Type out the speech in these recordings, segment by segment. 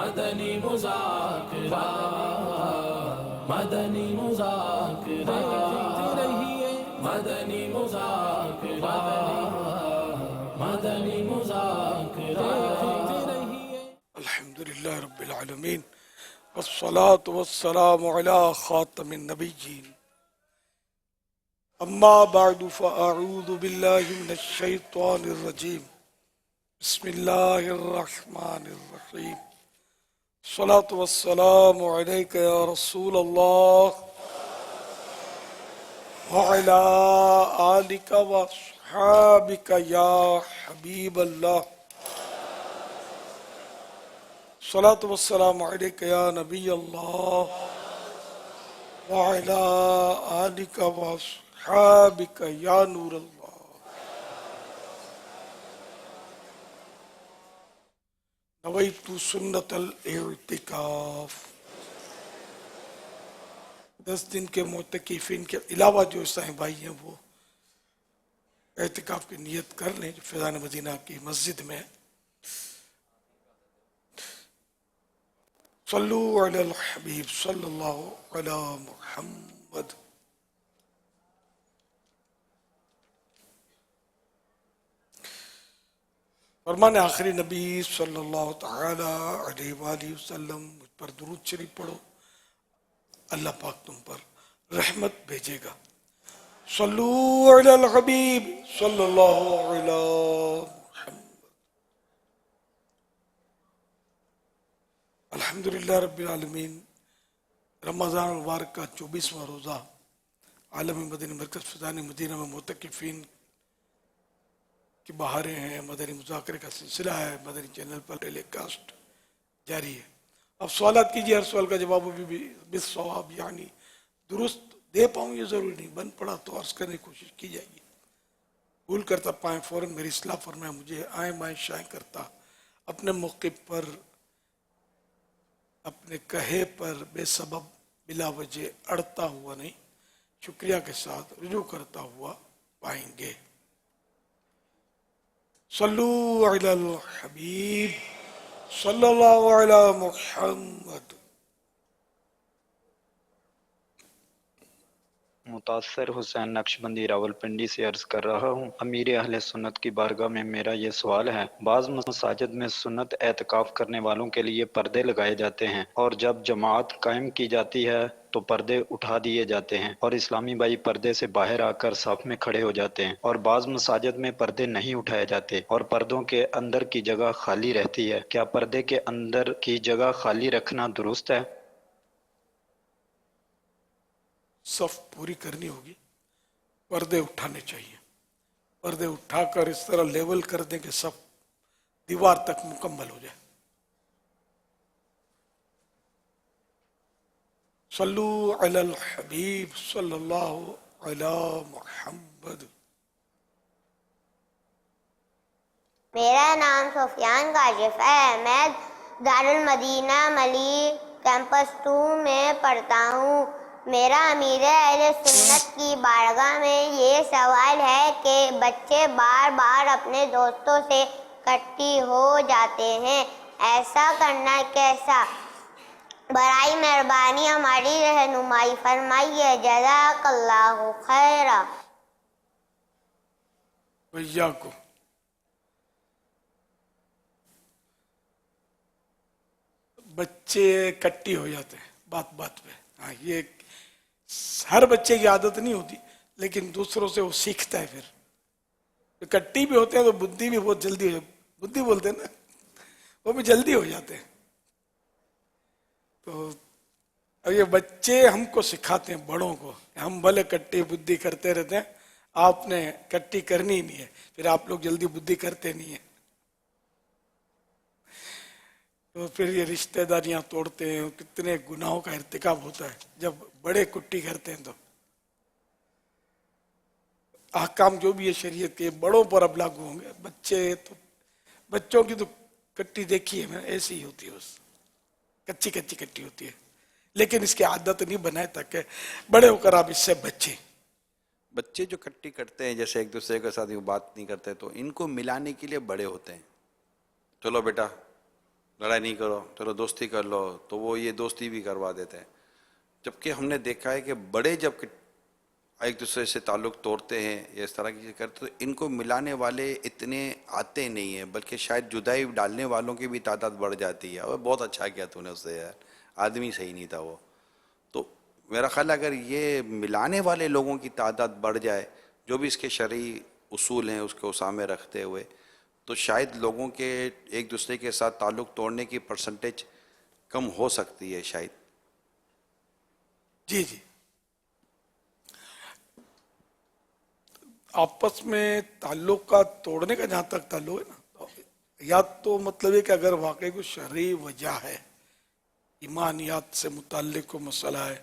مدنی مذاکرہ مدنی مذاکرہ مدنی مذاکرہ مدنی مذاکرہ الحمدللہ رب العالمین والصلاة والسلام علی خاتم النبیین اما بعد فاعوذ باللہ من الشیطان الرجیم بسم اللہ الرحمن الرحیم الصلاة والسلام علیک یا رسول اللہ وعلی آلک واصحابک یا حبیب اللہ الصلاة والسلام علیک یا نبی اللہ وعلی آلک واصحابک یا نور اللہ نویت سنت الاعتکاف 10 دن کے معتکفین کے علاوہ جو عیسائی بھائی ہیں وہ اعتکاف کی نیت کر لیں جو فیضان مدینہ کی مسجد میں صلو علی الحبیب صلی اللہ علی محمد فرمان آخری نبی صلی اللہ تعالی علیہ وآلہ وسلم مجھ پر درود شریف پڑھو اللہ پاک تم پر رحمت بھیجے گا صلو علی الحبیب صلی اللہ علی محمد الحمدللہ رب العالمین رمضان المبارک کا 24واں روزہ عالمی مدنی مرکز فیضان مدینہ میں معتکفین کی بہاریں ہیں مدنی مذاکرے کا سلسلہ ہے مدنی چینل پر ٹیلی کاسٹ جاری ہے اب سوالات کیجئے ہر سوال کا جواب بھی بالصواب یعنی درست دے پاؤں یہ ضروری نہیں بن پڑا تو عرض کرنے کی کوشش کی جائے گی بھول کرتا پائیں فوراً میری اصلاح فرمائیں مجھے آئیں مائیں شائیں کرتا اپنے موقع پر اپنے کہے پر بے سبب بلا وجہ اڑتا ہوا نہیں شکریہ کے ساتھ رجوع کرتا ہوا پائیں گے صلو علی الحبیب صلی اللہ علی محمد متاثر حسین نقشبندی راولپنڈی سے عرض کر رہا ہوں امیر اہل سنت کی بارگاہ میں میرا یہ سوال ہے بعض مساجد میں سنت اعتکاف کرنے والوں کے لیے پردے لگائے جاتے ہیں اور جب جماعت قائم کی جاتی ہے تو پردے اٹھا دیے جاتے ہیں اور اسلامی بھائی پردے سے باہر آ کر صف میں کھڑے ہو جاتے ہیں اور بعض مساجد میں پردے نہیں اٹھائے جاتے اور پردوں کے اندر کی جگہ خالی رہتی ہے کیا پردے کے اندر کی جگہ خالی رکھنا درست ہے؟ صف پوری کرنی ہوگی پردے اٹھانے چاہیے پردے اٹھا کر اس طرح لیول کر دیں کہ صف دیوار تک مکمل ہو جائے صلو علی الحبیب صلی اللہ علی محمد میرا نام سفیان کاشف ہے میں دارالمدینہ ملی کیمپس 2 میں پڑھتا ہوں میرا امیر اہل سنت کی بارگاہ میں یہ سوال ہے کہ بچے بار بار اپنے دوستوں سے کٹھی ہو جاتے ہیں ایسا کرنا کیسا برائے مہربانی ہماری رہنمائی فرمائیے جزاک اللہ خیرا ویاکم بچے کٹی ہو جاتے ہیں بات بات پہ ہاں یہ ہر بچے کی عادت نہیں ہوتی لیکن دوسروں سے وہ سیکھتا ہے پھر کٹی بھی ہوتے ہیں تو بدھی بھی بہت جلدی ہو جاتی بدھی بولتے ہیں نا وہ بھی جلدی ہو جاتے ہیں تو اب یہ بچے ہم کو سکھاتے ہیں بڑوں کو ہم بھلے کٹی بدھی کرتے رہتے ہیں آپ نے کٹی کرنی ہی نہیں ہے پھر آپ لوگ جلدی بدھی کرتے نہیں ہیں تو پھر یہ رشتہ داریاں توڑتے ہیں کتنے گناہوں کا ارتکاب ہوتا ہے جب بڑے کٹی کرتے ہیں تو احکام جو بھی ہے شریعت کے بڑوں پر اب لاگو ہوں گے بچے تو بچوں کی تو کٹی دیکھی ہے میں ایسی ہی ہوتی ہے بس کچی کچی کٹی ہوتی ہے لیکن اس کی عادت نہیں بنائے تاکہ بڑے ہو کر آپ اس سے بچیں بچے جو کٹی کرتے ہیں جیسے ایک دوسرے کے ساتھ بات نہیں کرتے تو ان کو ملانے کے لیے بڑے ہوتے ہیں چلو بیٹا لڑائی نہیں کرو، چلو دوستی کر لو، تو وہ یہ دوستی بھی کروا دیتے ہیں. جبکہ ہم نے دیکھا ہے کہ بڑے جب ایک دوسرے سے تعلق توڑتے ہیں یا اس طرح کی چیز کرتے تو ان کو ملانے والے اتنے آتے نہیں ہیں، بلکہ شاید جدائی ڈالنے والوں کی بھی تعداد بڑھ جاتی ہے. اور بہت اچھا کیا تو نے اس سے یار، آدمی صحیح نہیں تھا وہ. تو میرا خیال ہے اگر یہ ملانے والے لوگوں کی تعداد بڑھ جائے، جو بھی اس کے شرعی اصول ہیں اس کو سامنے رکھتے ہوئے، تو شاید لوگوں کے ایک دوسرے کے ساتھ تعلق توڑنے کی پرسنٹیج کم ہو سکتی ہے شاید. جی جی، آپس میں تعلقات توڑنے کا جہاں تک تعلق ہے نا، یا تو مطلب ہے کہ اگر واقعی کوئی شرعی وجہ ہے، ایمانیات سے متعلق کوئی مسئلہ ہے،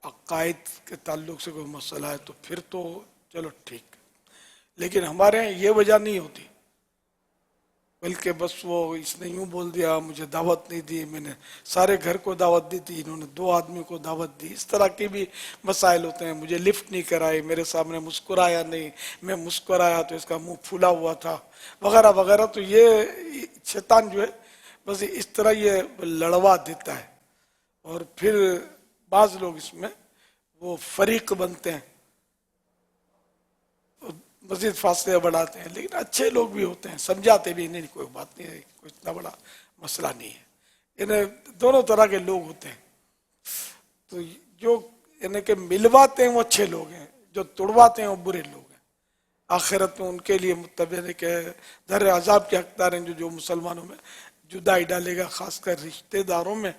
عقائد کے تعلق سے کوئی مسئلہ ہے، تو پھر تو چلو ٹھیک. لیکن ہمارے یہاں یہ وجہ نہیں ہوتی، بلکہ بس وہ اس نے یوں بول دیا، مجھے دعوت نہیں دی، میں نے سارے گھر کو دعوت دی تھی، انہوں نے 2 آدمی کو دعوت دی. اس طرح کے بھی مسائل ہوتے ہیں. مجھے لفٹ نہیں کرائی، میرے سامنے مسکرایا نہیں، میں مسکرایا تو اس کا منہ پھولا ہوا تھا، وغیرہ وغیرہ. تو یہ شیطان جو ہے بس اس طرح یہ لڑوا دیتا ہے، اور پھر بعض لوگ اس میں وہ فریق بنتے ہیں، مزید فاصلے بڑھاتے ہیں. لیکن اچھے لوگ بھی ہوتے ہیں، سمجھاتے بھی نہیں، کوئی بات نہیں ہے، کوئی اتنا بڑا مسئلہ نہیں ہے. انہیں دونوں طرح کے لوگ ہوتے ہیں. تو جو انہیں کہ ملواتے ہیں وہ اچھے لوگ ہیں، جو توڑواتے ہیں وہ برے لوگ ہیں. آخرت میں ان کے لیے متبر ہے کہ در عذاب کے حقدار ہیں جو مسلمانوں میں جدائی ڈالے گا، خاص کر رشتہ داروں میں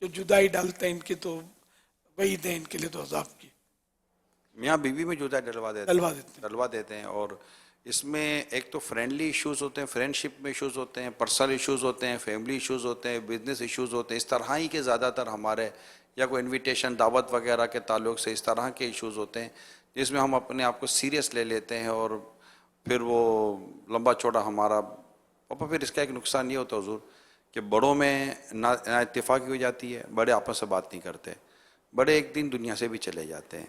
جو جدائی ڈالتے ہیں، ان کی تو وعید ہے ان کے لیے تو عذاب کی. میاں بیوی میں جدائی ڈلوا دیتے ہیں. اور اس میں ایک تو فرینڈلی ایشوز ہوتے ہیں، فرینڈ شپ میں ایشوز ہوتے ہیں، پرسنل ایشوز ہوتے ہیں، فیملی ایشوز ہوتے ہیں، بزنس ایشوز ہوتے ہیں. اس طرح ہی کے زیادہ تر ہمارے یا کوئی انویٹیشن دعوت وغیرہ کے تعلق سے اس طرح کے ایشوز ہوتے ہیں جس میں ہم اپنے آپ کو سیریس لے لیتے ہیں، اور پھر وہ لمبا چوڑا ہمارا. اور پھر اس کا ایک نقصان یہ ہوتا ہے حضور کہ بڑوں میں نا اتفاقی ہو جاتی ہے، بڑے آپس سے بات نہیں کرتے، بڑے ایک دن دنیا سے بھی چلے جاتے ہیں.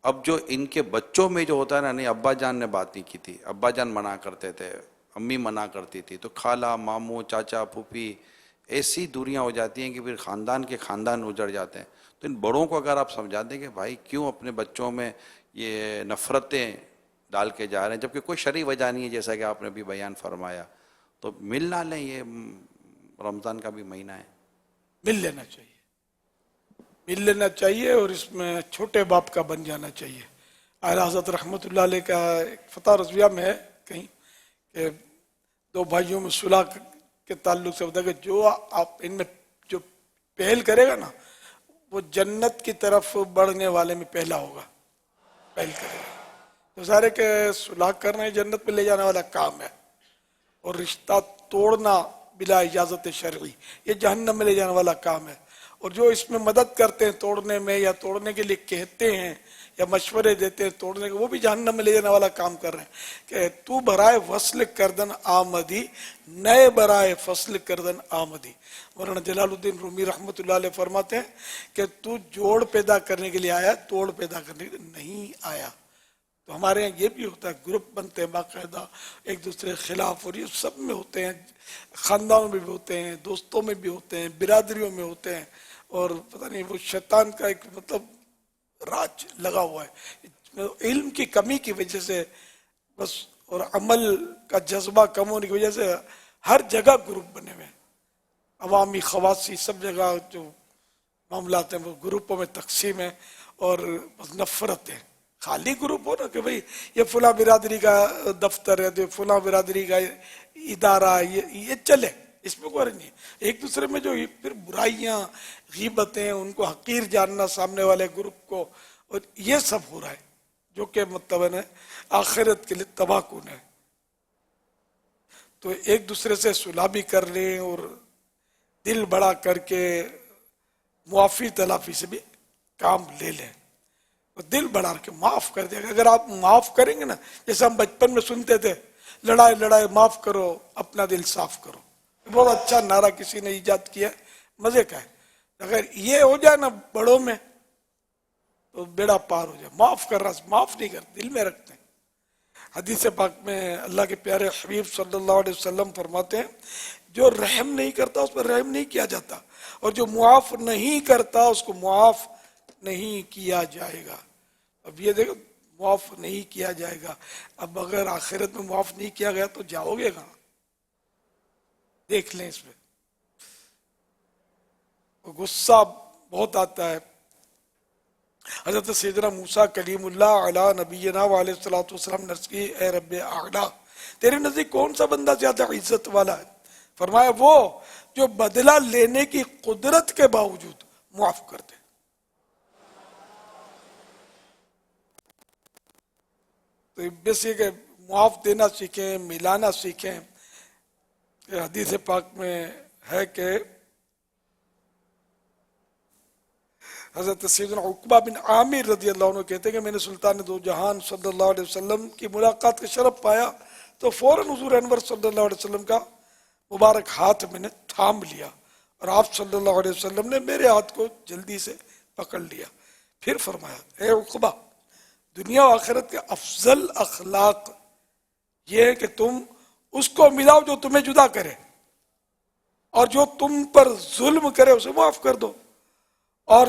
اب جو ان کے بچوں میں جو ہوتا ہے نا، نہیں ابا جان نے بات نہیں کی تھی، ابا جان منع کرتے تھے، امی منع کرتی تھی، تو خالہ، ماموں، چاچا، پھوپھی، ایسی دوریاں ہو جاتی ہیں کہ پھر خاندان کے خاندان اجڑ جاتے ہیں. تو ان بڑوں کو اگر آپ سمجھا دیں کہ بھائی کیوں اپنے بچوں میں یہ نفرتیں ڈال کے جا رہے ہیں، جبکہ کوئی شرعی وجہ نہیں ہے جیسا کہ آپ نے بھی بیان فرمایا، تو مل نہ لیں. یہ رمضان کا بھی مہینہ ہے، مل لینا چاہیے، اور اس میں چھوٹے باپ کا بن جانا چاہیے. اعلیٰ حضرت رحمۃ اللہ علیہ کا ایک فتح رضویہ میں ہے کہیں کہ 2 بھائیوں میں صلح کے تعلق سے ہوتا ہے کہ جو آپ ان میں جو پہل کرے گا نا، وہ جنت کی طرف بڑھنے والے میں پہلا ہوگا، پہل کرے گا. تو ظاہر کہ صلح کرنا جنت پہ لے جانے والا کام ہے، اور رشتہ توڑنا بلا اجازت شرعی یہ جہنم میں لے جانے والا کام ہے. اور جو اس میں مدد کرتے ہیں توڑنے میں، یا توڑنے کے لیے کہتے ہیں یا مشورے دیتے ہیں توڑنے کے، وہ بھی جہنم میں لے جانے والا کام کر رہے ہیں. کہ تو برائے وصل کردن آمدی، نئے برائے فصل کردن آمدی. مولانا جلال الدین رومی رحمۃ اللہ علیہ فرماتے ہیں کہ تو جوڑ پیدا کرنے کے لیے آیا، توڑ پیدا کرنے کے لیے نہیں آیا. تو ہمارے یہاں یہ بھی ہوتا ہے، گروپ بنتے ہیں باقاعدہ ایک دوسرے کے خلاف، اور یہ سب میں ہوتے ہیں، خاندانوں میں بھی ہوتے ہیں، دوستوں میں بھی ہوتے ہیں، برادریوں میں ہوتے ہیں. اور پتہ نہیں وہ شیطان کا ایک مطلب راج لگا ہوا ہے، علم کی کمی کی وجہ سے بس، اور عمل کا جذبہ کم ہونے کی وجہ سے ہر جگہ گروپ بنے ہوئے ہیں، عوامی خواصی سب جگہ جو معاملات ہیں وہ گروپوں میں تقسیم ہیں، اور بس نفرت ہے. خالی گروپ ہو نا کہ بھئی یہ فلاں برادری کا دفتر ہے، تو فلاں برادری کا ادارہ، یہ چلے، اس میں کوئی نہیں. ایک دوسرے میں جو پھر برائیاں، غیبتیں، ان کو حقیر جاننا سامنے والے گروپ کو، اور یہ سب ہو رہا ہے جو کہ مطلب ہے آخرت کے لیے تباہ کن ہے. تو ایک دوسرے سے صلح بھی کر لیں، اور دل بڑا کر کے معافی تلافی سے بھی کام لے لیں، اور دل بڑا کے معاف کر دیں. اگر آپ معاف کریں گے نا، جیسے ہم بچپن میں سنتے تھے، لڑائے معاف کرو، اپنا دل صاف کرو، بہت اچھا نعرہ کسی نے ایجاد کیا، مزے کا ہے. اگر یہ ہو جائے نا بڑوں میں تو بیڑا پار ہو جائے. معاف کر رہا، معاف نہیں کرتے، دل میں رکھتے ہیں. حدیث پاک میں اللہ کے پیارے حبیب صلی اللہ علیہ وسلم فرماتے ہیں جو رحم نہیں کرتا اس پر رحم نہیں کیا جاتا، اور جو معاف نہیں کرتا اس کو معاف نہیں کیا جائے گا۔ اب یہ دیکھو معاف نہیں کیا جائے گا، اب اگر آخرت میں معاف نہیں کیا گیا تو جاؤ گے کہاں؟ دیکھ لیں اس پہ، غصہ بہت آتا ہے۔ حضرت سیدنا موسیٰ کلیم اللہ علی نبینا علیہ الصلوۃ والسلام نے عرض کی اے رب اعلیٰ، تیرے نزدیک کون سا بندہ زیادہ عزت والا ہے؟ فرمایا وہ جو بدلہ لینے کی قدرت کے باوجود معاف کر دے۔ تو بس یہ کہ معاف دینا سیکھیں، ملانا سیکھیں۔ حدیث پاک میں ہے کہ حضرت سیدنا عقبہ بن عامر رضی اللہ عنہ کہتے ہیں کہ میں نے سلطان دو جہان صلی اللہ علیہ وسلم کی ملاقات کا شرف پایا تو فوراً حضور انور صلی اللہ علیہ وسلم کا مبارک ہاتھ میں نے تھام لیا، اور آپ صلی اللہ علیہ وسلم نے میرے ہاتھ کو جلدی سے پکڑ لیا۔ پھر فرمایا اے عقبہ، دنیا و آخرت کے افضل اخلاق یہ ہے کہ تم اس کو ملاؤ جو تمہیں جدا کرے، اور جو تم پر ظلم کرے اسے معاف کر دو، اور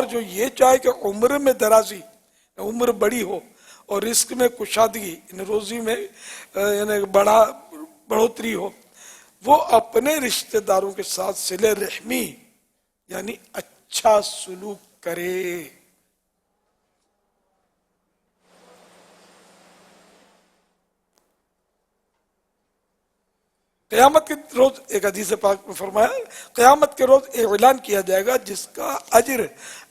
جو یہ چاہے کہ عمر میں درازی، عمر بڑی ہو اور رزق میں کشادگی، روزی میں یعنی بڑھوتری ہو، وہ اپنے رشتہ داروں کے ساتھ صلہ رحمی یعنی اچھا سلوک کرے۔ قیامت کے روز ایک حدیث پاک میں فرمایا قیامت کے روز اعلان کیا جائے گا جس کا اجر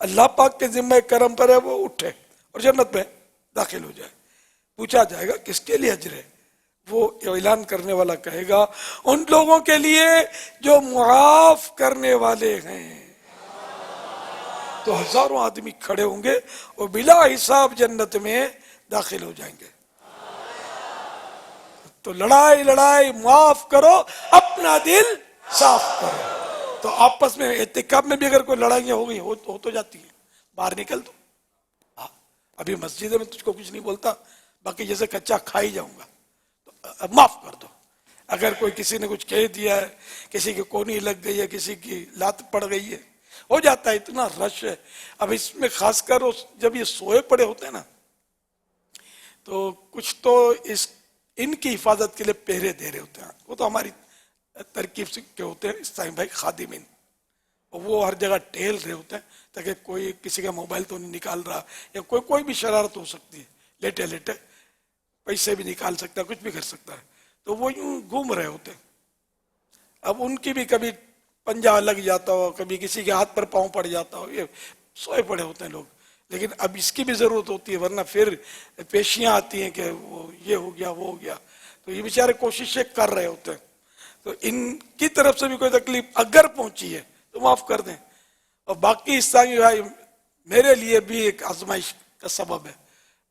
اللہ پاک کے ذمہ کرم پر ہے وہ اٹھے اور جنت میں داخل ہو جائے۔ پوچھا جائے گا کس کے لیے اجر ہے؟ وہ اعلان کرنے والا کہے گا ان لوگوں کے لیے جو معاف کرنے والے ہیں۔ تو ہزاروں آدمی کھڑے ہوں گے اور بلا حساب جنت میں داخل ہو جائیں گے۔ تو لڑائی معاف کرو، اپنا دل صاف کرو۔ تو آپس میں اعتکاف میں بھی اگر کوئی لڑائیاں ہو گئی ہو تو جاتی ہیں، باہر نکل دو۔ ابھی مسجد میں تجھ کو کچھ نہیں بولتا، باقی جیسے کچا کھا ہی جاؤں گا، تو معاف کر دو۔ اگر کوئی کسی نے کچھ کہہ دیا ہے، کسی کی کونی لگ گئی ہے، کسی کی لات پڑ گئی ہے، ہو جاتا ہے، اتنا رش ہے۔ اب اس میں خاص کر جب یہ سوئے پڑے ہوتے ہیں نا، تو کچھ تو ان کی حفاظت کے لیے پہرے دے رہے ہوتے ہیں، وہ تو ہماری ترکیب سے کے ہوتے ہیں اسلام بھائی خادمین، اور وہ ہر جگہ ٹہل رہے ہوتے ہیں تاکہ کوئی کسی کا موبائل تو نہیں نکال رہا، یا کوئی بھی شرارت ہو سکتی ہے، لیٹے لیٹے پیسے بھی نکال سکتا ہے، کچھ بھی کر سکتا ہے، تو وہ یوں گھوم رہے ہوتے ہیں۔ اب ان کی بھی کبھی پنجہ لگ جاتا ہو، کبھی کسی کے ہاتھ پر پاؤں پڑ جاتا ہو، یہ سوئے پڑے ہوتے ہیں لوگ، لیکن اب اس کی بھی ضرورت ہوتی ہے، ورنہ پھر پیشیاں آتی ہیں کہ وہ یہ ہو گیا وہ ہو گیا، تو یہ بیچارے کوششیں کر رہے ہوتے ہیں۔ تو ان کی طرف سے بھی کوئی تکلیف اگر پہنچی ہے تو معاف کر دیں۔ اور باقی اسلامی بھائی میرے لیے بھی ایک آزمائش کا سبب ہے،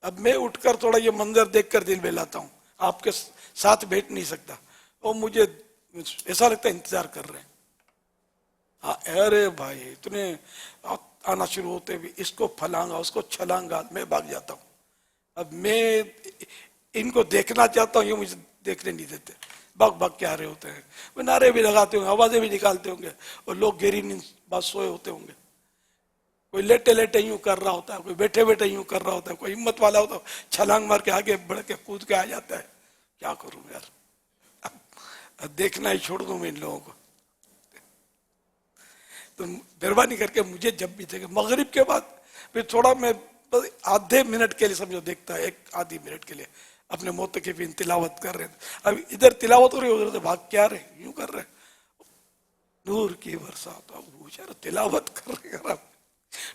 اب میں اٹھ کر تھوڑا یہ منظر دیکھ کر دل بہلاتا ہوں، آپ کے ساتھ بیٹھ نہیں سکتا، اور مجھے ایسا لگتا ہے انتظار کر رہے ہیں۔ ارے بھائی اتنے آنا شروع ہوتے بھی، اس کو پھلانگا اس کو چھلانگا، میں بھاگ جاتا ہوں۔ اب میں ان کو دیکھنا چاہتا ہوں، یہ مجھے دیکھنے نہیں دیتے، بھاگ کے آ رہے ہوتے ہیں، وہ نعرے بھی لگاتے ہوں گے، آوازیں بھی نکالتے ہوں گے، اور لوگ گہری نیند بات سوئے ہوتے ہوں گے، کوئی لیٹے لیٹے یوں کر رہا ہوتا ہے، کوئی بیٹھے بیٹھے یوں کر رہا ہوتا ہے، کوئی ہمت والا ہوتا ہے چھلانگ مار کے آگے بڑھ کے کود کے آ جاتا ہے۔ کیا کروں یار، دیکھنا ہی چھوڑ دوں میں ان لوگوں کو۔ تو مہربانی کر کے مجھے جب بھی دیکھے مغرب کے بعد پھر تھوڑا میں آدھے منٹ کے لیے سمجھو دیکھتا ہے، ایک آدھی منٹ کے لیے اپنے معتکفین تلاوت کر رہے ہیں، اب ادھر تلاوت ہو رہی ہے، ادھر سے بھاگ کے آ رہے ہیں، یوں کر رہے ہیں، نور کی برسات، تلاوت کر رہے ہیں،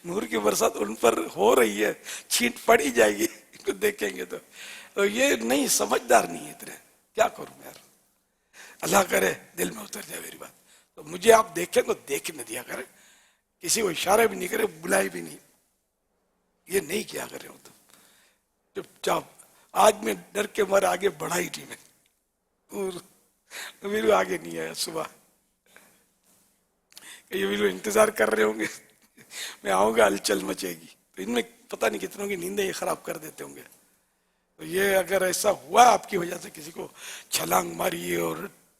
نور کی برسات ان پر ہو رہی ہے، چھینٹ پڑی جائے گی، ان کو دیکھیں گے تو یہ نہیں، سمجھدار نہیں ہے اتنے، کیا کروں یار، اللہ کرے دل میں اتر جائے میری بات۔ تو مجھے آپ دیکھیں تو دیکھنے دیا کریں، کسی کو اشارہ بھی نہیں کرے، بلائے بھی نہیں، یہ نہیں کیا کرے ہو تو چپ چاپ۔ آج میں ڈر کے مارے آگے بڑھائی تھی میں، اور میرے آگے نہیں آیا صبح، یہ بھی لوگ انتظار کر رہے ہوں گے میں آؤں گا، ہلچل مچے گی، تو ان میں پتہ نہیں کتنوں کی نیندیں یہ خراب کر دیتے ہوں گے۔ تو یہ اگر ایسا ہوا آپ کی وجہ سے کسی کو چھلانگ ماری اور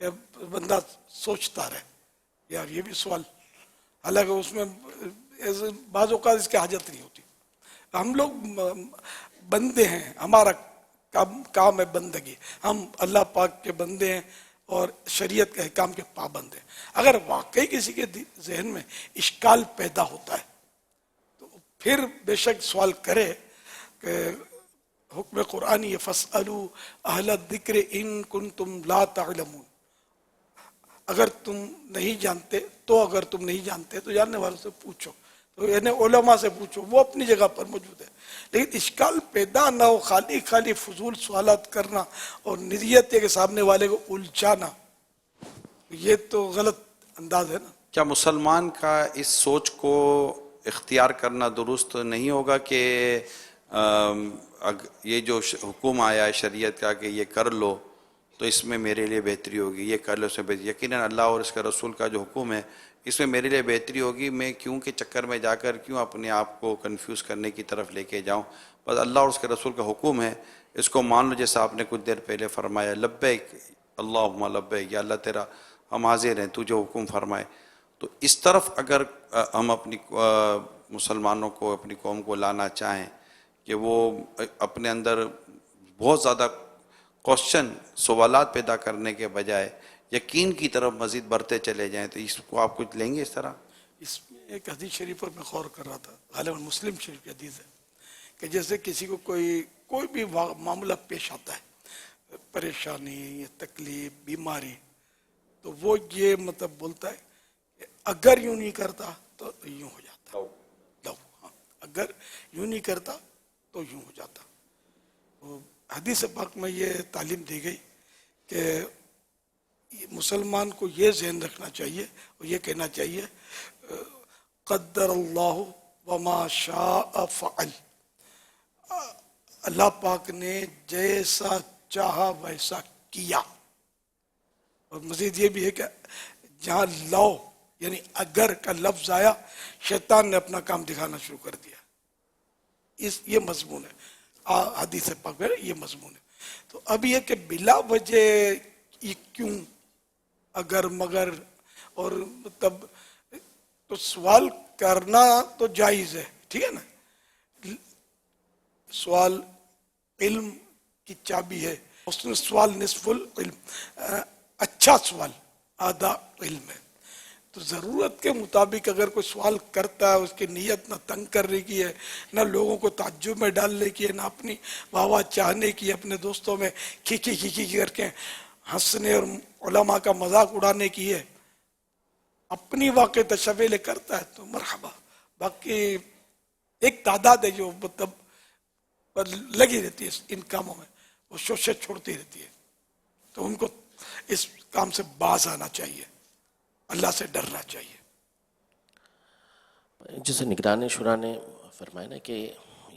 یا بندہ سوچتا رہے یار یہ بھی سوال، حالانکہ اس میں بعض اوقات اس کی حاجت نہیں ہوتی. ہم لوگ بندے ہیں، ہمارا کام ہے بندگی، ہم اللہ پاک کے بندے ہیں اور شریعت کے احکام کے پابند ہیں. اگر واقعی کسی کے ذہن میں اشکال پیدا ہوتا ہے تو پھر بے شک سوال کرے کہ حکم قرآنی ہے فَاسْأَلُوا أَهْلَ الذِّكْرِ إِن كُنتُمْ لَا تَعْلَمُونَ. اگر تم نہیں جانتے تو جاننے والوں سے پوچھو، تو یعنی علماء سے پوچھو، وہ اپنی جگہ پر موجود ہے. لیکن اشکال پیدا نہ ہو، خالی فضول سوالات کرنا اور نیت کے سامنے والے کو الجھانا، یہ تو غلط انداز ہے نا. کیا مسلمان کا اس سوچ کو اختیار کرنا درست نہیں ہوگا کہ یہ جو حکم آیا ہے شریعت کا کہ یہ کر لو تو اس میں میرے لیے بہتری ہوگی، یہ کر لو اس میں بہتری، یقیناً اللہ اور اس کے رسول کا جو حکم ہے اس میں میرے لیے بہتری ہوگی، میں کیوں کے چکر میں جا کر کیوں اپنے آپ کو کنفیوز کرنے کی طرف لے کے جاؤں. بس اللہ اور اس کے رسول کا حکم ہے، اس کو مان لو. جیسا آپ نے کچھ دیر پہلے فرمایا لبیک اللہم لبیک، یا اللہ تیرا ہم حاضر ہیں تو جو حکم فرمائے. تو اس طرف اگر ہم اپنی مسلمانوں کو، اپنی قوم کو لانا چاہیں کہ وہ اپنے اندر بہت زیادہ کوشچن، سوالات پیدا کرنے کے بجائے یقین کی طرف مزید بڑھتے چلے جائیں، تو اس کو آپ کچھ لیں گے اس طرح؟ اس میں ایک حدیث شریف پر میں غور کر رہا تھا، غالباً مسلم شریف کی حدیث ہے کہ جیسے کسی کو کوئی بھی معاملہ پیش آتا ہے، پریشانی یا تکلیف، بیماری، تو وہ یہ مطلب بولتا ہے کہ اگر یوں نہیں کرتا تو یوں ہو جاتا، اگر یوں نہیں کرتا تو یوں ہو جاتا. حدیث پاک میں یہ تعلیم دی گئی کہ مسلمان کو یہ ذہن رکھنا چاہیے اور یہ کہنا چاہیے قدر اللہ وما شاء فعل، اللہ پاک نے جیسا چاہا ویسا کیا. اور مزید یہ بھی ہے کہ جہاں لو یعنی اگر کا لفظ آیا، شیطان نے اپنا کام دکھانا شروع کر دیا. یہ مضمون ہے حدیث پاک میں، یہ مضمون ہے. تو اب یہ کہ بلا وجہ یہ کیوں، اگر مگر، اور مطلب تو سوال کرنا تو جائز ہے، ٹھیک ہے نا. سوال علم کی چابی ہے، اس نے سوال نصف العلم، اچھا سوال آدھا علم ہے. تو ضرورت کے مطابق اگر کوئی سوال کرتا ہے، اس کی نیت نہ تنگ کرنے کی ہے، نہ لوگوں کو تعجب میں ڈالنے کی ہے، نہ اپنی واہ چاہنے کی، اپنے دوستوں میں کھی کر کے ہنسنے اور علماء کا مذاق اڑانے کی ہے، اپنی واقع تشویلے کرتا ہے تو مرحبا. باقی ایک تعداد ہے جو مطلب لگی رہتی ہے ان کاموں میں، وہ شوشے چھوڑتی رہتی ہے، تو ان کو اس کام سے باز آنا چاہیے، اللہ سے ڈرنا چاہیے. جیسے نگران شورا نے فرمایا نا کہ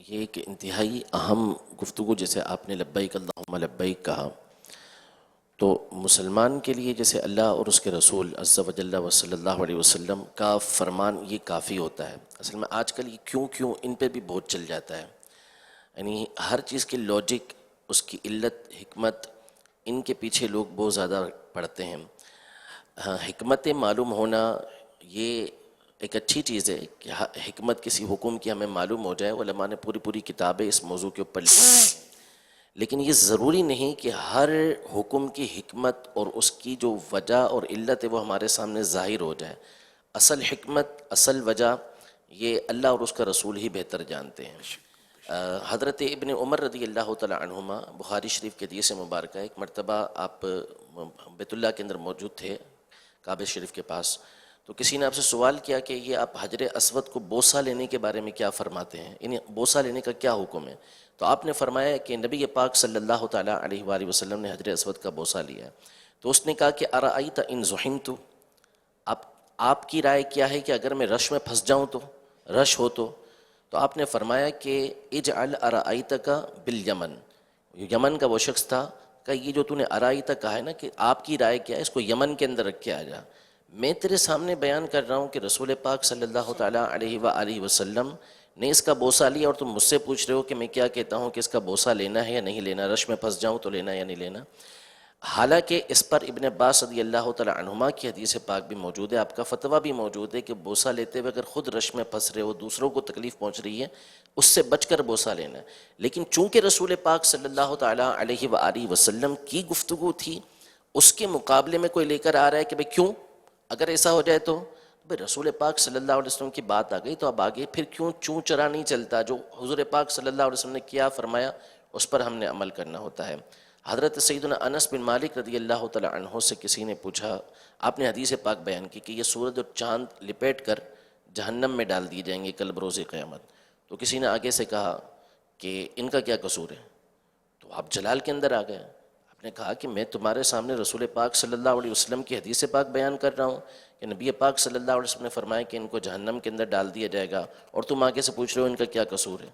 یہ ایک انتہائی اہم گفتگو، جیسے آپ نے لبیک اللہم لبیک کہا، تو مسلمان کے لیے جیسے اللہ اور اس کے رسول عز و جل و صلی اللہ علیہ وسلم کا فرمان یہ کافی ہوتا ہے. اصل میں آج کل یہ کیوں ان پہ بھی بہت چل جاتا ہے، یعنی ہر چیز کی لاجک، اس کی علت، حکمت، ان کے پیچھے لوگ بہت زیادہ پڑھتے ہیں. حکمت معلوم ہونا یہ ایک اچھی چیز ہے کہ حکمت کسی حکم کی ہمیں معلوم ہو جائے. علماء نے پوری کتابیں اس موضوع کے اوپر لکھی، لیکن یہ ضروری نہیں کہ ہر حکم کی حکمت اور اس کی جو وجہ اور علت ہے وہ ہمارے سامنے ظاہر ہو جائے. اصل حکمت، اصل وجہ یہ اللہ اور اس کا رسول ہی بہتر جانتے ہیں. حضرت ابن عمر رضی اللہ تعالی عنہما، بخاری شریف کے حدیث مبارکہ، ایک مرتبہ آپ بیت اللہ کے اندر موجود تھے، کعبہ شریف کے پاس، تو کسی نے آپ سے سوال کیا کہ یہ آپ حجر اسود کو بوسہ لینے کے بارے میں کیا فرماتے ہیں، یعنی بوسہ لینے کا کیا حکم ہے؟ تو آپ نے فرمایا کہ نبی پاک صلی اللہ تعالیٰ علیہ وآلہ وسلم نے حجر اسود کا بوسہ لیا ہے. تو اس نے کہا کہ ارأیت ان زحمت، آپ کی رائے کیا ہے کہ اگر میں رش میں پھنس جاؤں تو، رش ہو تو آپ نے فرمایا کہ اجعل ارأیتک بالیمن، یمن کا وہ شخص تھا، کہ یہ جو تو نے ارأیت کہا ہے نا کہ آپ کی رائے کیا ہے، اس کو یمن کے اندر رکھ کے آ جا. میں تیرے سامنے بیان کر رہا ہوں کہ رسول پاک صلی اللہ تعالیٰ علیہ وآلہ وسلم نے اس کا بوسہ لیا، اور تم مجھ سے پوچھ رہے ہو کہ میں کیا کہتا ہوں کہ اس کا بوسہ لینا ہے یا نہیں لینا، رش میں پھنس جاؤں تو لینا یا نہیں لینا. حالانکہ اس پر ابن عباس رضی اللہ تعالی عنہما کی حدیث پاک بھی موجود ہے، آپ کا فتویٰ بھی موجود ہے کہ بوسہ لیتے ہوئے اگر خود رش میں پھنس رہے ہو، دوسروں کو تکلیف پہنچ رہی ہے، اس سے بچ کر بوسہ لینا ہے۔ لیکن چونکہ رسول پاک صلی اللہ تعالی علیہ وآلہ وسلم کی گفتگو تھی، اس کے مقابلے میں کوئی لے کر آ رہا ہے کہ بھئی کیوں، اگر ایسا ہو جائے تو بھئی رسول پاک صلی اللہ علیہ وسلم کی بات آ گئی تو اب آگے پھر کیوں چوں چرا نہیں چلتا، جو حضور پاک صلی اللہ علیہ وسلم نے کیا فرمایا اس پر ہم نے عمل کرنا ہوتا ہے۔ حضرت سیدنا انس بن مالک رضی اللہ تعالی عنہ سے کسی نے پوچھا، آپ نے حدیث پاک بیان کی کہ یہ سورج اور چاند لپیٹ کر جہنم میں ڈال دیے جائیں گے کل بروز قیامت، تو کسی نے آگے سے کہا کہ ان کا کیا قصور ہے، تو آپ جلال کے اندر آ گئے، آپ نے کہا کہ میں تمہارے سامنے رسول پاک صلی اللہ علیہ وسلم کی حدیث پاک بیان کر رہا ہوں کہ نبی پاک صلی اللہ علیہ وسلم نے فرمایا کہ ان کو جہنم کے اندر ڈال دیا جائے گا، اور تم آگے سے پوچھ رہے ہو ان کا کیا قصور ہے۔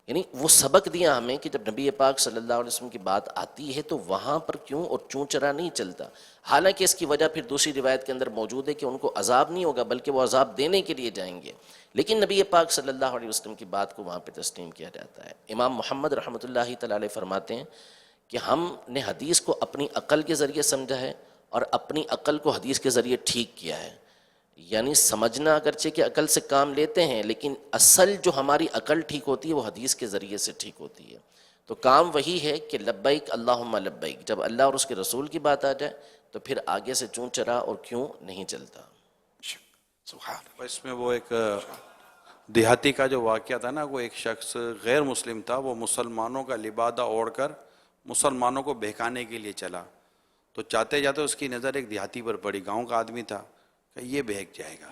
یعنی وہ سبق دیا ہمیں کہ جب نبی پاک صلی اللہ علیہ وسلم کی بات آتی ہے تو وہاں پر کیوں اور چوں چرا نہیں چلتا۔ حالانکہ اس کی وجہ پھر دوسری روایت کے اندر موجود ہے کہ ان کو عذاب نہیں ہوگا بلکہ وہ عذاب دینے کے لیے جائیں گے، لیکن نبی پاک صلی اللہ علیہ وسلم کی بات کو وہاں پہ تسلیم کیا جاتا ہے۔ امام محمد رحمۃ اللہ تعالی علیہ فرماتے ہیں کہ ہم نے حدیث کو اپنی عقل کے ذریعے سمجھا ہے اور اپنی عقل کو حدیث کے ذریعے ٹھیک کیا ہے، یعنی سمجھنا اگرچہ کہ عقل سے کام لیتے ہیں لیکن اصل جو ہماری عقل ٹھیک ہوتی ہے وہ حدیث کے ذریعے سے ٹھیک ہوتی ہے۔ تو کام وہی ہے کہ لبیک اللہم لبیک، جب اللہ اور اس کے رسول کی بات آ جائے تو پھر آگے سے چون چرا اور کیوں نہیں چلتا۔ سبحان اس میں وہ ایک دیہاتی کا جو واقعہ تھا نا، وہ ایک شخص غیر مسلم تھا، وہ مسلمانوں کا لبادہ اوڑھ کر مسلمانوں کو بہکانے کے لیے چلا، تو چاہتے جاتے اس کی نظر ایک دیہاتی پر پڑی، گاؤں کا آدمی تھا، کہ یہ بہک جائے گا۔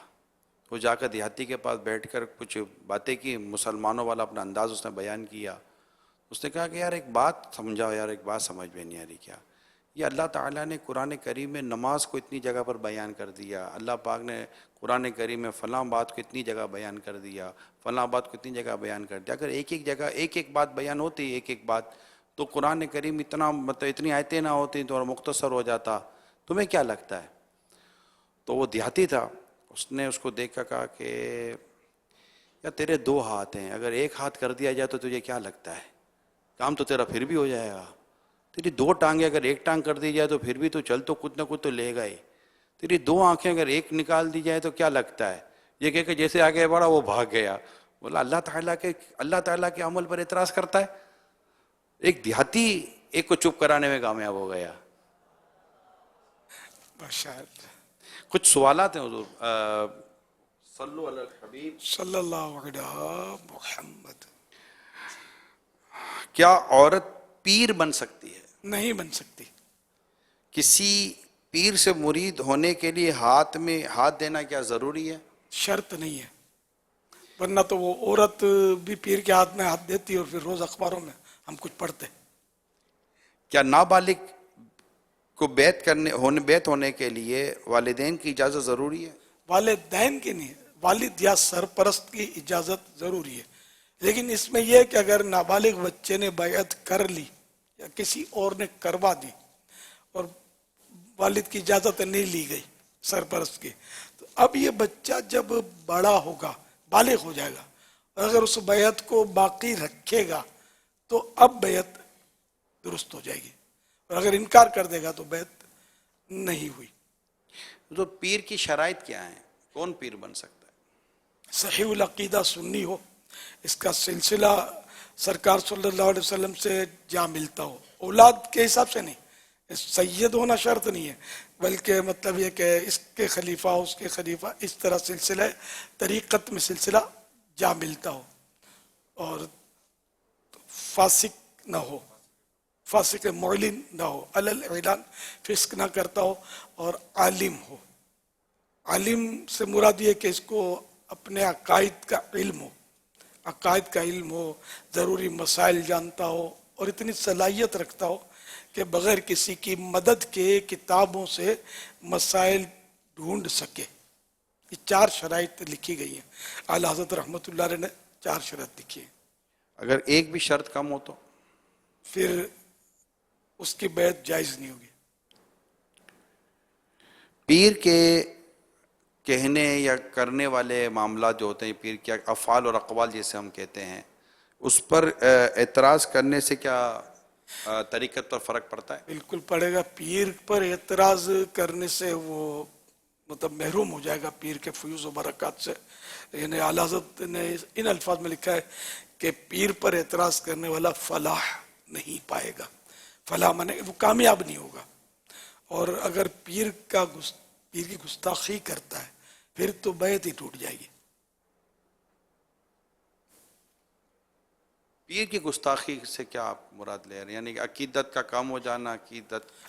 وہ جا کر دیہاتی کے پاس بیٹھ کر کچھ باتیں کی، مسلمانوں والا اپنا انداز اس نے بیان کیا۔ اس نے کہا کہ یار ایک بات سمجھاؤ، یار ایک بات سمجھ میں نہیں آ رہی کیا، یہ اللہ تعالیٰ نے قرآن کریم میں نماز کو اتنی جگہ پر بیان کر دیا، اللہ پاک نے قرآن کریم میں فلاں بات کو اتنی جگہ بیان کر دیا، فلاں بات کو اتنی جگہ بیان کر دیا، اگر ایک ایک جگہ ایک ایک بات بیان ہوتی، ایک ایک بات، تو قرآن کریم اتنا اتنی آیتیں نہ ہوتی تو اور مختصر ہو جاتا، تمہیں کیا لگتا ہے؟ تو وہ دیہاتی تھا، اس نے اس کو دیکھ کر کہا کہ یا تیرے دو ہاتھ ہیں، اگر ایک ہاتھ کر دیا جائے تو تجھے کیا لگتا ہے؟ کام تو تیرا پھر بھی ہو جائے گا۔ تیری دو ٹانگیں اگر ایک ٹانگ کر دی جائے تو پھر بھی تو چل تو کچھ نہ کچھ تو لے گا ہی۔ تیری دو آنکھیں اگر ایک نکال دی جائے تو کیا لگتا ہے؟ یہ کہہ کہ جیسے آگے بڑھا وہ بھاگ گیا۔ بولا اللہ تعالیٰ کے عمل پر اعتراض کرتا ہے؟ ایک دیہاتی ایک کو چپ کرانے میں کامیاب ہو گیا۔ ماشاءاللہ۔ کچھ سوالات ہیں حضور، صلو علی الحبیب صلی اللہ علیہ محمد۔ کیا عورت پیر بن سکتی ہے؟ نہیں بن سکتی۔ کسی پیر سے مرید ہونے کے لیے ہاتھ میں ہاتھ دینا کیا ضروری ہے؟ شرط نہیں ہے، ورنہ تو وہ عورت بھی پیر کے ہاتھ میں ہاتھ دیتی اور پھر روز اخباروں میں ہم کچھ پڑھتے۔ کیا نابالغ کو بیعت ہونے کے لیے والدین کی اجازت ضروری ہے؟ والدین کی نہیں، والد یا سرپرست کی اجازت ضروری ہے، لیکن اس میں یہ کہ اگر نابالغ بچے نے بیعت کر لی یا کسی اور نے کروا دی اور والد کی اجازت نہیں لی گئی سرپرست کی، تو اب یہ بچہ جب بڑا ہوگا، بالغ ہو جائے گا، اور اگر اس بیعت کو باقی رکھے گا تو اب بیعت درست ہو جائے گی، اور اگر انکار کر دے گا تو بیعت نہیں ہوئی۔ تو پیر کی شرائط کیا ہیں؟ کون پیر بن سکتا ہے؟ صحیح العقیدہ سنی ہو، اس کا سلسلہ سرکار صلی اللہ علیہ وسلم سے جا ملتا ہو، اولاد کے حساب سے نہیں، سید ہونا شرط نہیں ہے، بلکہ مطلب یہ کہ اس کے خلیفہ اس کے خلیفہ، اس طرح سلسلہ طریقت میں سلسلہ جا ملتا ہو، اور فاسق نہ ہو، فاسق معلن نہ ہو، علل اعلان فسق نہ کرتا ہو، اور عالم ہو۔ عالم سے مراد یہ کہ اس کو اپنے عقائد کا علم ہو، عقائد کا علم ہو، ضروری مسائل جانتا ہو، اور اتنی صلاحیت رکھتا ہو کہ بغیر کسی کی مدد کے کتابوں سے مسائل ڈھونڈ سکے۔ یہ 4 شرائط لکھی گئی ہیں، اعلیٰ حضرت رحمۃ اللہ علیہ نے 4 شرائط لکھی ہیں۔ اگر ایک بھی شرط کم ہو تو پھر اس کی بیعت جائز نہیں ہوگی۔ پیر کے کہنے یا کرنے والے معاملات جو ہوتے ہیں، پیر کے افعال اور اقوال جیسے ہم کہتے ہیں، اس پر اعتراض کرنے سے کیا طریقت پر فرق پڑتا ہے؟ بالکل پڑے گا. پیر پر اعتراض کرنے سے وہ مطلب محروم ہو جائے گا پیر کے فیوز و برکات سے. یعنی اعلیٰ حضرت نے ان الفاظ میں لکھا ہے کہ پیر پر اعتراض کرنے والا فلاح نہیں پائے گا. فلاح مانے وہ کامیاب نہیں ہوگا. اور اگر پیر کی گستاخی کرتا ہے پھر تو بیعت ہی ٹوٹ جائے گی. پیر کی گستاخی سے کیا آپ مراد لے رہے ہیں؟ یعنی عقیدت کا کام ہو جانا،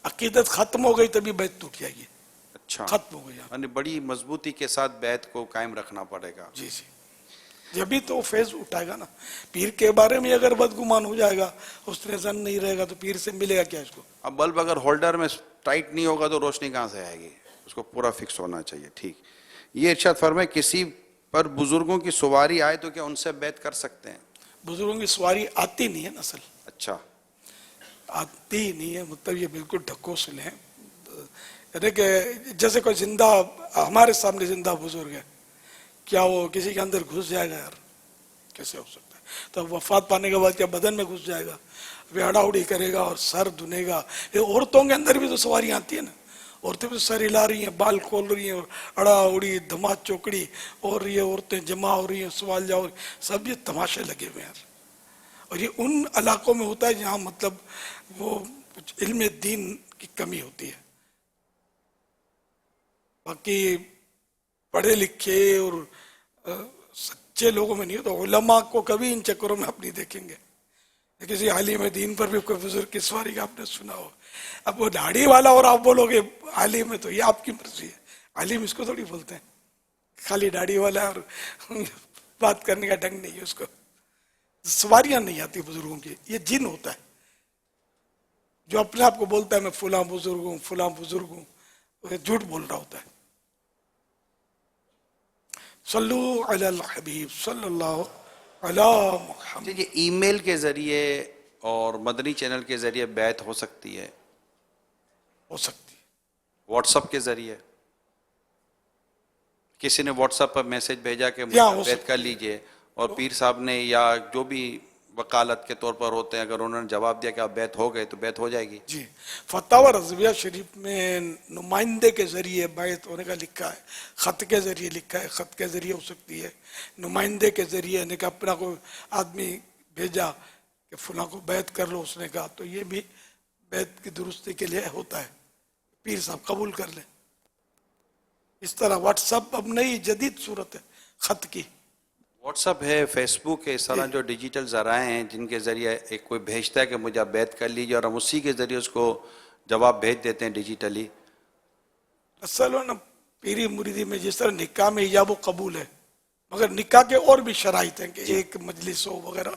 عقیدت ختم ہو گئی تبھی بیعت ٹوٹ جائے گی. اچھا، ختم ہو گئی. یعنی بڑی مضبوطی کے ساتھ بیعت کو قائم رکھنا پڑے گا. جی جی، جبھی تو فیض اٹھائے گا نا. پیر کے بارے میں اگر بدگمان ہو جائے گا، اس نے زن نہیں رہے گا تو پیر سے ملے گا کیا اس کو؟ اب بلب اگر ہولڈر میں ٹائٹ نہیں ہوگا تو روشنی کہاں سے آئے گی؟ اس کو پورا فکس ہونا چاہیے. ٹھیک. یہ ارشاد فرمائے کسی پر بزرگوں کی سواری آئے تو کیا ان سے بیعت کر سکتے ہیں؟ بزرگوں کی سواری آتی نہیں ہے نسل. اچھا، آتی ہی نہیں ہے، مطلب یہ بالکل ڈھکوس لیں. یعنی کہ جیسے کوئی زندہ ہمارے سامنے زندہ بزرگ ہے، کیا وہ کسی کے اندر گھس جائے گا؟ یار کیسے ہو سکتا ہے؟ تو وفات پانے کے بعد کیا بدن میں گھس جائے گا؟ اڑا اڑی کرے گا اور سر دھنے گا. یہ عورتوں کے اندر بھی تو سواریاں آتی ہیں نا. عورتیں بھی سر ہلا رہی ہیں، بال کھول رہی ہیں، اڑا اڑی دھما چوکڑی ہو رہی ہے، عورتیں جمع ہو رہی ہیں، سوال جاؤ، سب یہ تماشے لگے ہوئے ہیں. اور یہ ان علاقوں میں ہوتا ہے جہاں مطلب وہ کچھ علم دین کی کمی ہوتی ہے. باقی پڑھے لکھے اور سچے لوگوں میں نہیں ہوتا. علماء کو کبھی ان چکروں میں آپ نہیں دیکھیں گے. کسی عالم دین پر بھی کوئی بزرگ کی سواری کا آپ نے سنا ہو. اب وہ داڑھی والا اور آپ بولو گے عالم ہے تو یہ آپ کی مرضی ہے. عالم اس کو تھوڑی بولتے ہیں. خالی داڑھی والا اور بات کرنے کا ڈھنگ نہیں ہے اس کو. سواریاں نہیں آتی بزرگوں کی. یہ جن ہوتا ہے جو اپنے آپ کو بولتا ہے میں فلاں بزرگ ہوں، فلاں بزرگ ہوں، جھوٹ بول رہا ہوتا ہے. صلو علی الحبیب صلی اللہ علی محمد. یہ ای میل کے ذریعے اور مدنی چینل کے ذریعے بیعت ہو سکتی ہے؟ ہو سکتی ہے. واٹس ایپ کے ذریعے کسی نے واٹس ایپ پر میسج بھیجا کہ یا ہو بیعت کر لیجئے، اور پیر صاحب نے یا جو بھی وکالت کے طور پر ہوتے ہیں اگر انہوں نے جواب دیا کہ آپ بیعت ہو گئے تو بیعت ہو جائے گی. جی. فتاوی رضویہ شریف میں نمائندے کے ذریعے بیعت ہونے کا لکھا ہے. خط کے ذریعے لکھا ہے. خط کے ذریعے ہو سکتی ہے. نمائندے کے ذریعے یعنی کہ اپنا کوئی آدمی بھیجا کہ فلاں کو بیعت کر لو، اس نے کہا، تو یہ بھی بیعت کی درستی کے لیے ہوتا ہے. پیر صاحب قبول کر لیں. اس طرح واٹس ایپ اب نئی جدید صورت ہے خط کی. واٹس ایپ ہے، فیس بک ہے، اس طرح جو ڈیجیٹل ذرائع ہیں جن کے ذریعے ایک کوئی بھیجتا ہے کہ مجھے آپ بیعت کر لیجیے اور ہم اسی کے ذریعے اس کو جواب بھیج دیتے ہیں ڈیجیٹلی. اصل نا پیری مریدی میں جس طرح نکاح میں ایجاب و قبول ہے، مگر نکاح کے اور بھی شرائط ہیں کہ ایک مجلس ہو وغیرہ.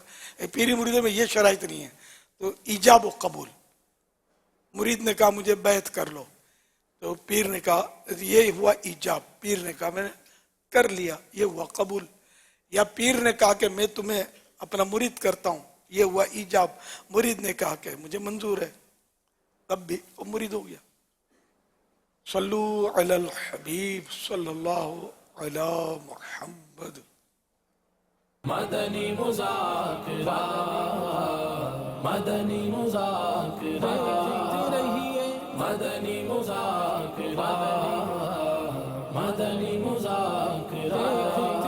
پیری مریدی میں یہ شرائط نہیں ہے. تو ایجاب و قبول، مرید نے کہا مجھے بیعت کر لو تو پیر نے کہا یہ ہوا ایجاب. پیر نے کہا میں نے کر لیا، یہ ہوا قبول. یا پیر نے کہا کہ میں تمہیں اپنا مرید کرتا ہوں، یہ ہوا ایجاب. مرید نے کہا کہ مجھے منظور ہے، تب بھی وہ مرید ہو گیا. صلو علی الحبیب صلی اللہ علی محمد. مدنی مذاکرہ، مدنی مذاکرہ، مدنی مذاکرہ، مدنی مذاکرہ.